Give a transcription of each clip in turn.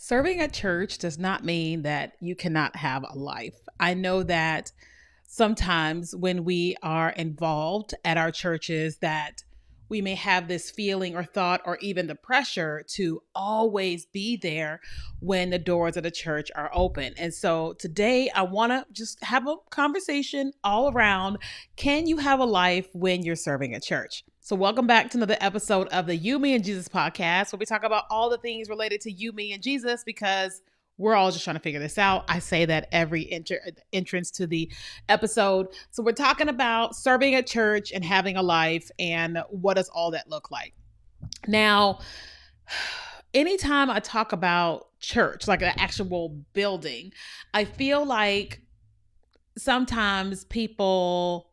Serving at church does not mean that you cannot have a life. I know that sometimes when we are involved at our churches that we may have this feeling or thought or even the pressure to always be there when the doors of the church are open. And so today I want to just have a conversation all around, can you have a life when you're serving at church? So, welcome back to another episode of the You, Me, and Jesus podcast, where we talk about all the things related to you, me, and Jesus because we're all just trying to figure this out. I say that every entrance to the episode. So, we're talking about serving at church and having a life, and what does all that look like? Now, anytime I talk about church, like an actual building, I feel like sometimes people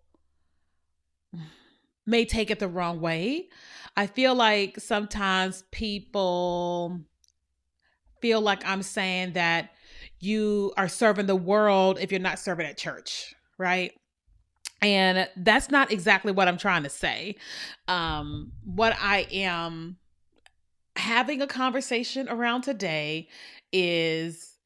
may take it the wrong way. I feel like sometimes people feel like I'm saying that you are serving the world if you're not serving at church, right? And that's not exactly what I'm trying to say. What I am having a conversation around today is,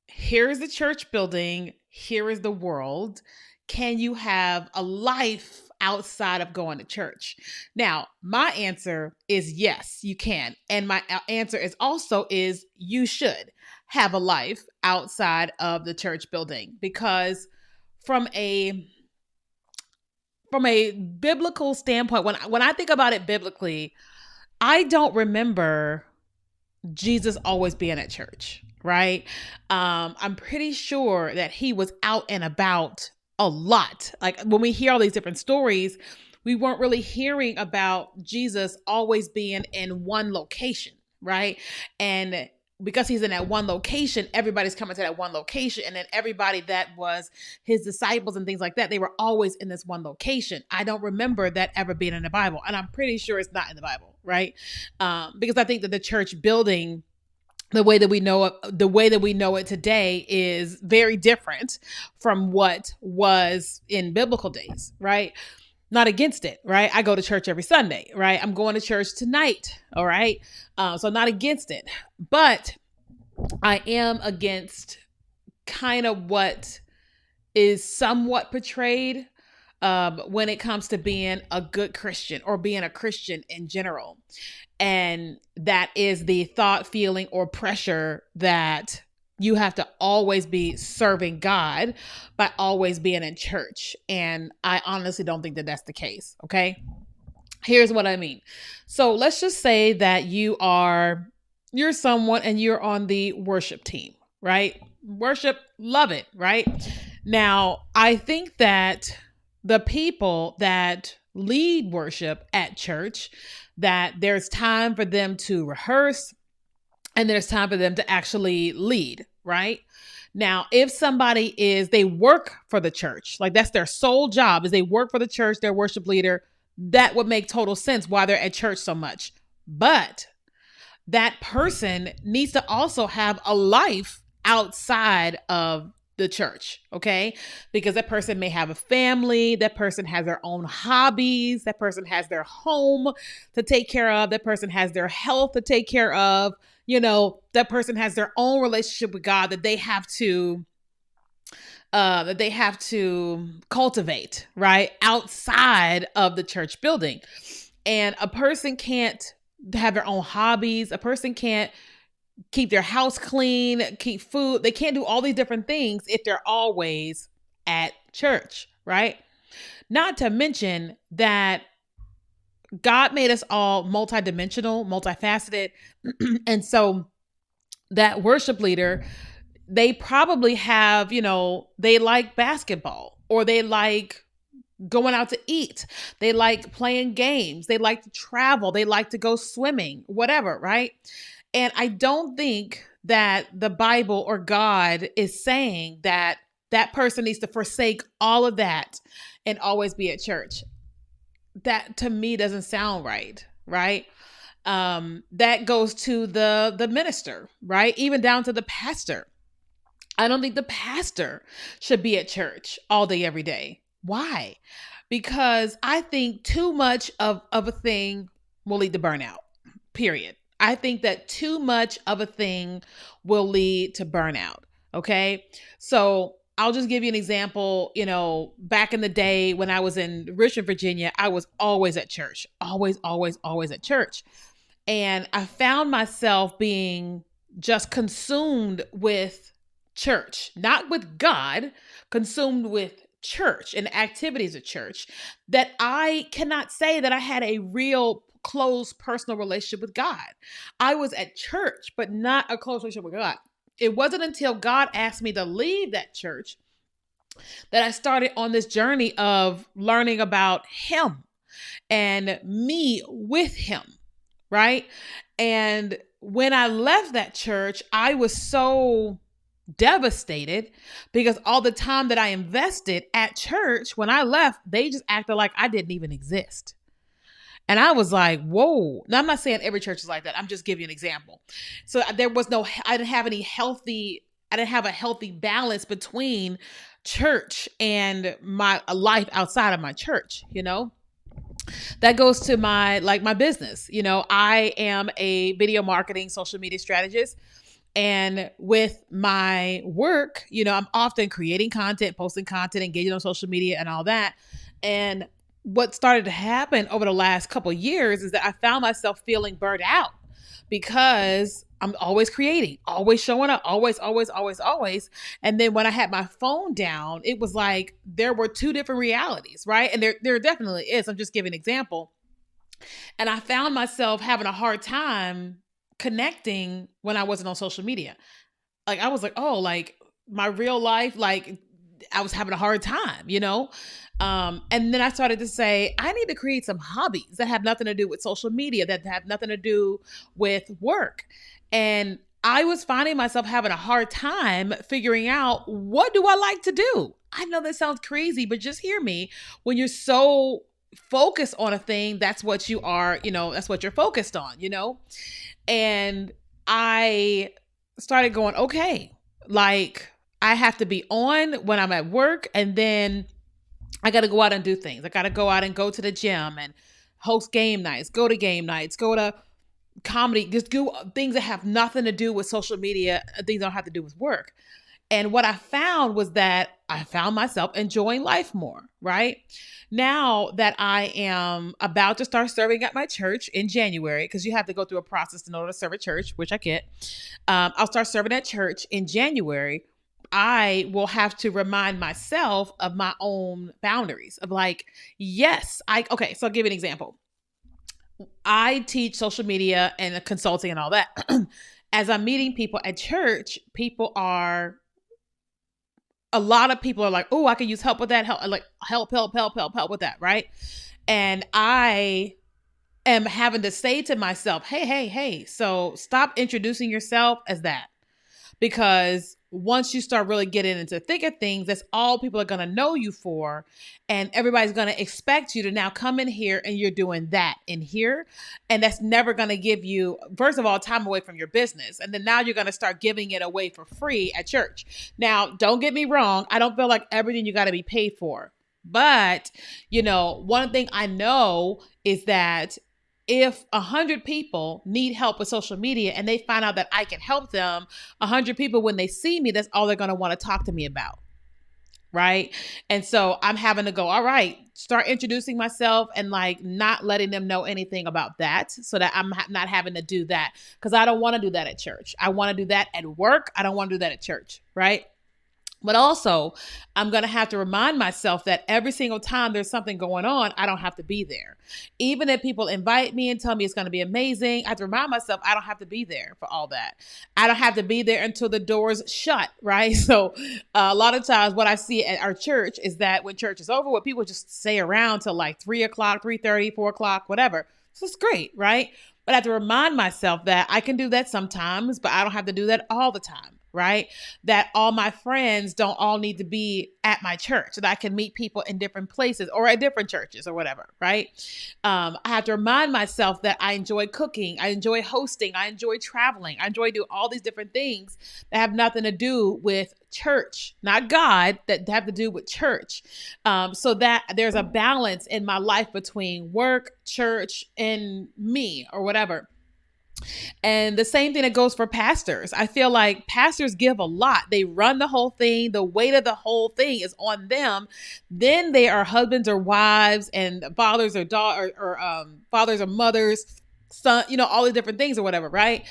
here's the church building, here is the world. Can you have a life outside of going to church? Now, my answer is yes, you can. And my answer is also is you should have a life outside of the church building, because from a biblical standpoint, when I think about it biblically, I don't remember Jesus always being at church, right? I'm pretty sure that he was out and about a lot. Like when we hear all these different stories, we weren't really hearing about Jesus always being in one location, right? And because he's in that one location, everybody's coming to that one location. And then everybody that was his disciples and things like that, they were always in this one location. I don't remember that ever being in the Bible. And I'm pretty sure it's not in the Bible, right? Because I think that the church building, the way that we know it today, is very different from what was in biblical days, right? Not against it, right? I go to church every Sunday, right? I'm going to church tonight, all right? So not against it, but I am against kind of what is somewhat portrayed when it comes to being a good Christian or being a Christian in general. And that is the thought, feeling, or pressure that you have to always be serving God by always being in church. And I honestly don't think that that's the case. Okay. Here's what I mean. So let's just say that you're someone and you're on the worship team, right? Worship, love it, right? Now, I think that the people that lead worship at church, that there's time for them to rehearse and there's time for them to actually lead, right? Now, if they work for the church, like that's their sole job, is they work for the church, their worship leader, that would make total sense why they're at church so much. But that person needs to also have a life outside of the church, okay? Because that person may have a family, that person has their own hobbies, that person has their home to take care of, that person has their health to take care of, that person has their own relationship with God that they have to cultivate, right? Outside of the church building. And a person can't have their own hobbies. A person can't keep their house clean, keep food. They can't do all these different things if they're always at church, right? Not to mention that God made us all multidimensional, multifaceted. And so that worship leader, they probably have, they like basketball, or they like going out to eat. They like playing games. They like to travel. They like to go swimming, whatever, right? And I don't think that the Bible or God is saying that that person needs to forsake all of that and always be at church. That to me doesn't sound right, right? That goes to the minister, right? Even down to the pastor. I don't think the pastor should be at church all day, every day. Why? Because I think too much of a thing will lead to burnout, period. I think that too much of a thing will lead to burnout. Okay. So I'll just give you an example. Back in the day when I was in Richmond, Virginia, I was always at church, always, always, always at church. And I found myself being just consumed with church, not with God, consumed with church and activities at church, that I cannot say that I had a real close personal relationship with God. I was at church, but not a close relationship with God. It wasn't until God asked me to leave that church that I started on this journey of learning about Him and me with Him, right? And when I left that church, I was so devastated because all the time that I invested at church, when I left, they just acted like I didn't even exist. And I was like, whoa. Now, I'm not saying every church is like that. I'm just giving you an example. So I didn't have a healthy balance between church and my life outside of my church, That goes to my business. I am a video marketing social media strategist. And with my work, I'm often creating content, posting content, engaging on social media and all that. And what started to happen over the last couple of years is that I found myself feeling burnt out because I'm always creating, always showing up, always, always, always, always. And then when I had my phone down, it was like there were two different realities, right? And there definitely is. I'm just giving an example. And I found myself having a hard time connecting when I wasn't on social media. I was like, oh, my real life, I was having a hard time, And then I started to say, I need to create some hobbies that have nothing to do with social media, that have nothing to do with work. And I was finding myself having a hard time figuring out, what do I like to do? I know that sounds crazy, but just hear me. When you're so focused on a thing, that's what you are, that's what you're focused on, And I started going, okay, I have to be on when I'm at work, and then I got to go out and do things. I got to go out and go to the gym and host game nights, go to comedy, just do things that have nothing to do with social media, things that don't have to do with work. And what I found was that I found myself enjoying life more, right? Now that I am about to start serving at my church in January, because you have to go through a process in order to serve at church, which I get. I'll start serving at church in January. I will have to remind myself of my own boundaries of okay, so I'll give you an example. I teach social media and consulting and all that. As I'm meeting people at church, a lot of people are like, oh, I could use help with that. Help with that. Right. And I am having to say to myself, hey, so stop introducing yourself as that. Because once you start really getting into the thick of things, that's all people are going to know you for. And everybody's going to expect you to now come in here and you're doing that in here. And that's never going to give you, first of all, time away from your business. And then now you're going to start giving it away for free at church. Now, don't get me wrong. I don't feel like everything you got to be paid for. But, one thing I know is that if 100 people need help with social media and they find out that I can help them, 100 people, when they see me, that's all they're going to want to talk to me about. Right. And so I'm having to go, all right, start introducing myself and not letting them know anything about that, so that I'm not having to do that, because I don't want to do that at church. I want to do that at work. I don't want to do that at church. Right. But also, I'm going to have to remind myself that every single time there's something going on, I don't have to be there. Even if people invite me and tell me it's going to be amazing, I have to remind myself I don't have to be there for all that. I don't have to be there until the doors shut, right? So a lot of times what I see at our church is that when church is over, what people just stay around till 3 o'clock, 3:30, 4 o'clock, whatever. So it's great, right? But I have to remind myself that I can do that sometimes, but I don't have to do that all the time. Right? That all my friends don't all need to be at my church, so that I can meet people in different places or at different churches or whatever. Right? I have to remind myself that I enjoy cooking. I enjoy hosting. I enjoy traveling. I enjoy doing all these different things that have nothing to do with church, not God, that have to do with church. So that there's a balance in my life between work, church, and me or whatever. And the same thing that goes for pastors. I feel like pastors give a lot. They run the whole thing. The weight of the whole thing is on them. Then they are husbands or wives and fathers or fathers or mothers, son, all the different things or whatever, right?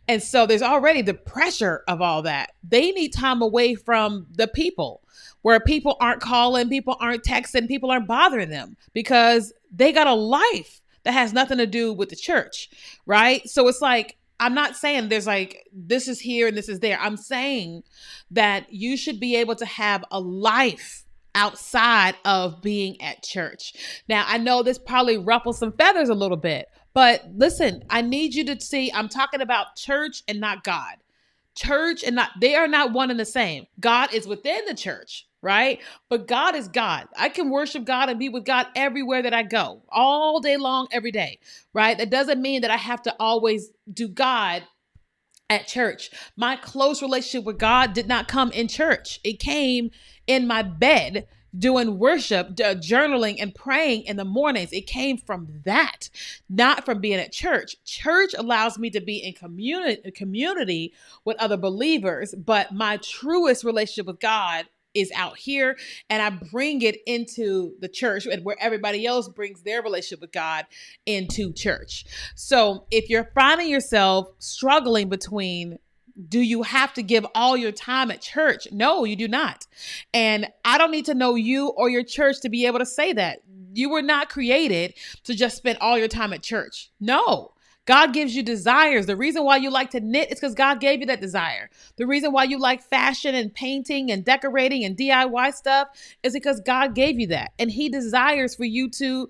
And so there's already the pressure of all that. They need time away from the people, where people aren't calling, people aren't texting, people aren't bothering them because they got a life that has nothing to do with the church, right? So it's like, I'm not saying there's like, this is here and this is there. I'm saying that you should be able to have a life outside of being at church. Now, I know this probably ruffles some feathers a little bit, but listen, I need you to see, I'm talking about church and not God. Church and not, they are not one and the same. God is within the church, right? But God is God. I can worship God and be with God everywhere that I go, all day long, every day, right? That doesn't mean that I have to always do God at church. My close relationship with God did not come in church. It came in my bed doing worship, journaling and praying in the mornings. It came from that, not from being at church. Church allows me to be in community with other believers, but my truest relationship with God is out here, and I bring it into the church, and where everybody else brings their relationship with God into church. So if you're finding yourself struggling between, do you have to give all your time at church? No, you do not. And I don't need to know you or your church to be able to say that. You were not created to just spend all your time at church. No. God gives you desires. The reason why you like to knit is because God gave you that desire. The reason why you like fashion and painting and decorating and DIY stuff is because God gave you that. And He desires for you to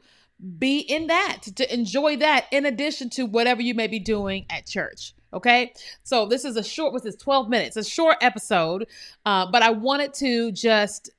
be in that, to enjoy that in addition to whatever you may be doing at church. Okay. So this is 12 minutes, a short episode. But I wanted to just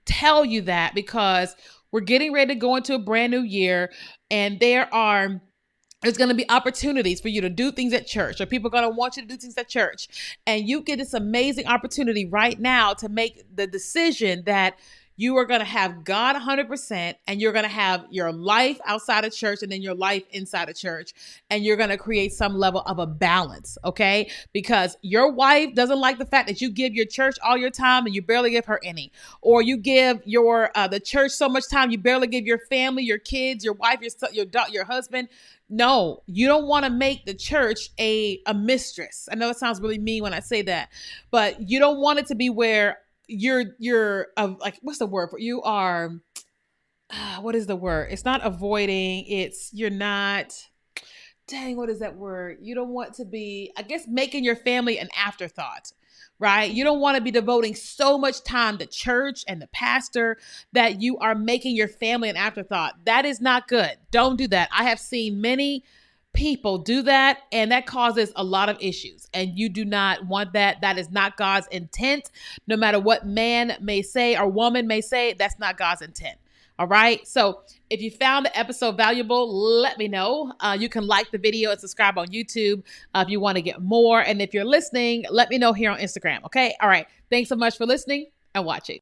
tell you that because we're getting ready to go into a brand new year, and there's going to be opportunities for you to do things at church, or people are going to want you to do things at church. And you get this amazing opportunity right now to make the decision that you are going to have God 100%, and you're going to have your life outside of church and then your life inside of church. And you're going to create some level of a balance, okay? Because your wife doesn't like the fact that you give your church all your time and you barely give her any. Or you give the church so much time, you barely give your family, your kids, your wife, your husband. No, you don't want to make the church a mistress. I know it sounds really mean when I say that, but you don't want it to be where you're like, what's the word for you are, what is the word? It's not avoiding. You're not, dang, what is that word? You don't want to be, I guess, making your family an afterthought, right? You don't want to be devoting so much time to church and the pastor that you are making your family an afterthought. That is not good. Don't do that. I have seen many people do that, and that causes a lot of issues, and you do not want that. That is not God's intent. No matter what man may say or woman may say, that's not God's intent. All right. So if you found the episode valuable, let me know. You can like the video and subscribe on YouTube if you want to get more. And if you're listening, let me know here on Instagram. Okay. All right. Thanks so much for listening and watching.